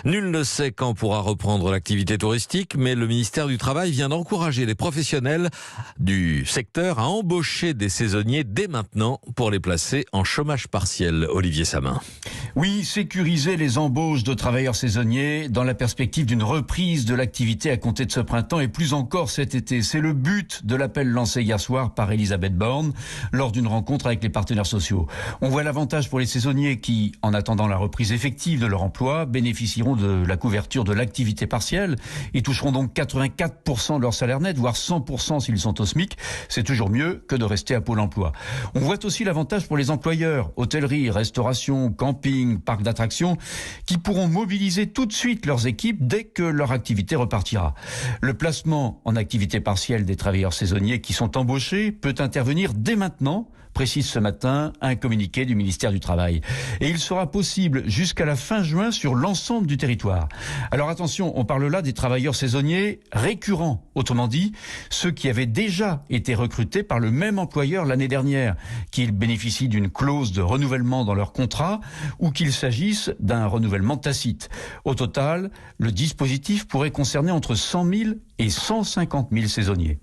Nul ne sait quand pourra reprendre l'activité touristique, mais le ministère du Travail vient d'encourager les professionnels du secteur à embaucher des saisonniers dès maintenant pour les placer en chômage partiel. Olivier Samin. Oui, sécuriser les embauches de travailleurs saisonniers dans la perspective d'une reprise de l'activité à compter de ce printemps et plus encore cet été. C'est le but de l'appel lancé hier soir par Elisabeth Borne lors d'une rencontre avec les partenaires sociaux. On voit l'avantage pour les saisonniers qui, en attendant la reprise effective de leur emploi, bénéficieront de la couverture de l'activité partielle et toucheront donc 84% de leur salaire net, voire 100% s'ils sont au SMIC. C'est toujours mieux que de rester à Pôle emploi. On voit aussi l'avantage pour les employeurs, hôtellerie, restauration, camping, parcs d'attractions, qui pourront mobiliser tout de suite leurs équipes dès que leur activité repartira. Le placement en activité partielle des travailleurs saisonniers qui sont embauchés peut intervenir dès maintenant, précise ce matin un communiqué du ministère du Travail. Et il sera possible jusqu'à la fin juin sur l'ensemble du territoire. Alors attention, on parle là des travailleurs saisonniers récurrents, autrement dit, ceux qui avaient déjà été recrutés par le même employeur l'année dernière, qu'ils bénéficient d'une clause de renouvellement dans leur contrat ou qu'il s'agisse d'un renouvellement tacite. Au total, le dispositif pourrait concerner entre 100 000 et 150 000 saisonniers.